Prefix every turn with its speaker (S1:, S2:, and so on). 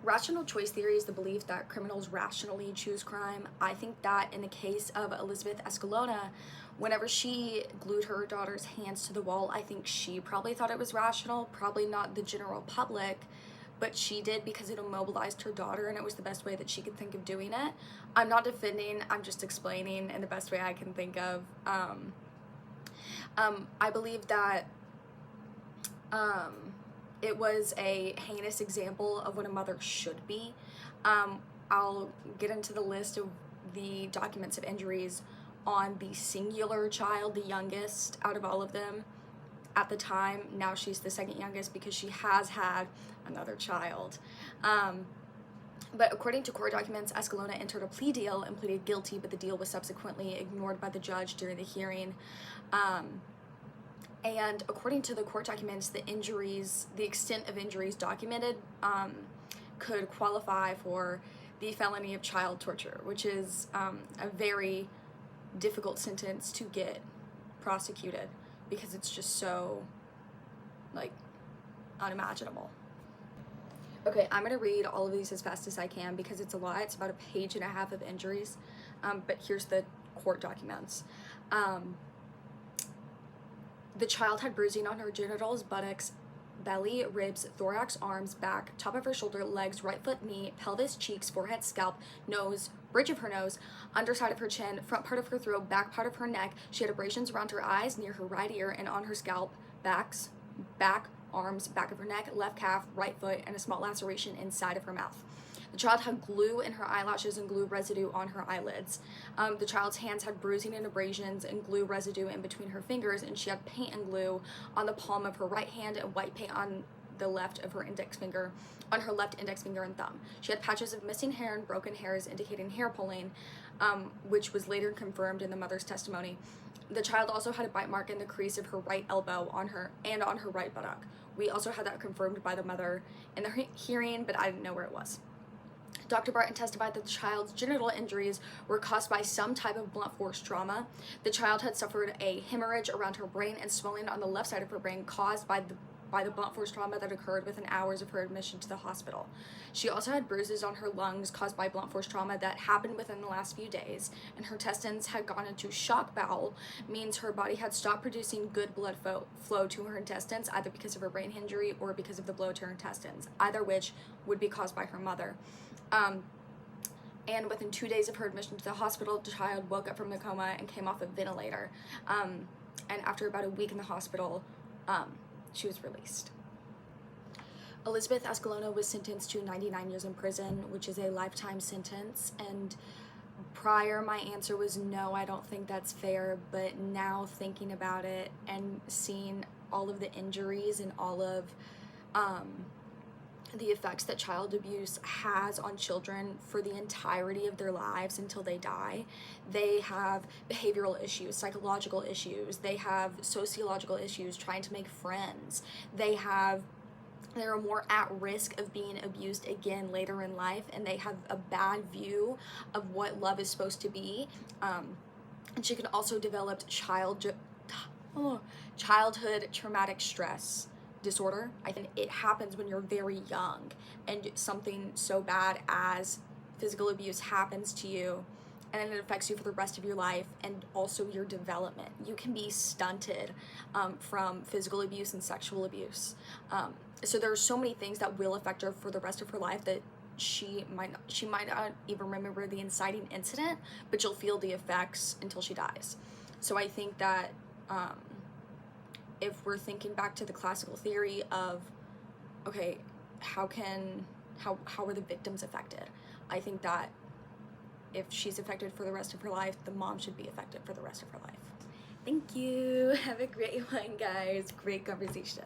S1: Rational choice theory is the belief that criminals rationally choose crime. I think that in the case of Elizabeth Escalona, whenever she glued her daughter's hands to the wall, I think she probably thought it was rational, probably not the general public, but she did because it immobilized her daughter and it was the best way that she could think of doing it. I'm not defending, I'm just explaining in the best way I can think of. I believe that it was a heinous example of what a mother should be. I'll get into the list of the documents of injuries on the singular child, the youngest out of all of them at the time. Now she's the second youngest because she has had another child. But according to court documents, Escalona entered a plea deal and pleaded guilty, but the deal was subsequently ignored by the judge during the hearing. And according to the court documents, the extent of injuries documented could qualify for the felony of child torture, which is a very difficult sentence to get prosecuted because it's just so, like, unimaginable. Okay, I'm gonna read all of these as fast as I can because it's a lot. It's about 1.5 pages of injuries, but here's the court documents. The child had bruising on her genitals, buttocks, belly, ribs, thorax, arms, back, top of her shoulder, legs, right foot, knee, pelvis, cheeks, forehead, scalp, nose, bridge of her nose, underside of her chin, front part of her throat, back part of her neck. She had abrasions around her eyes, near her right ear, and on her scalp, back, arms, back of her neck, left calf, right foot, and a small laceration inside of her mouth. The child had glue in her eyelashes and glue residue on her eyelids. The child's hands had bruising and abrasions and glue residue in between her fingers, and she had paint and glue on the palm of her right hand and white paint on the left of her index finger, on her left index finger and thumb. She had patches of missing hair and broken hairs indicating hair pulling, which was later confirmed in the mother's testimony. The child also had a bite mark in the crease of her right elbow on her right buttock. We also had that confirmed by the mother in the hearing, but I didn't know where it was. Dr. Barton testified that the child's genital injuries were caused by some type of blunt force trauma. The child had suffered a hemorrhage around her brain and swelling on the left side of her brain caused by the blunt force trauma that occurred within hours of her admission to the hospital. She also had bruises on her lungs caused by blunt force trauma that happened within the last few days, and her intestines had gone into shock bowel, means her body had stopped producing good blood flow to her intestines, either because of her brain injury or because of the blow to her intestines, either which would be caused by her mother. And within 2 days of her admission to the hospital, the child woke up from the coma and came off a ventilator. And after about a week in the hospital, she was released. Elizabeth Escalona was sentenced to 99 years in prison, which is a lifetime sentence. And prior, my answer was no, I don't think that's fair. But now thinking about it and seeing all of the injuries and all of the effects that child abuse has on children for the entirety of their lives until they die. They have behavioral issues, psychological issues, they have sociological issues, trying to make friends. They're more at risk of being abused again later in life, and they have a bad view of what love is supposed to be. And she can also develop childhood traumatic stress disorder. I think it happens when you're very young and something so bad as physical abuse happens to you, and then it affects you for the rest of your life and also your development. You can be stunted from physical abuse and sexual abuse. So there are so many things that will affect her for the rest of her life that she might not even remember the inciting incident, but she'll feel the effects until she dies. So I think that if we're thinking back to the classical theory of, okay, how are the victims affected? I think that if she's affected for the rest of her life, the mom should be affected for the rest of her life. Thank you. Have a great one, guys. Great conversation.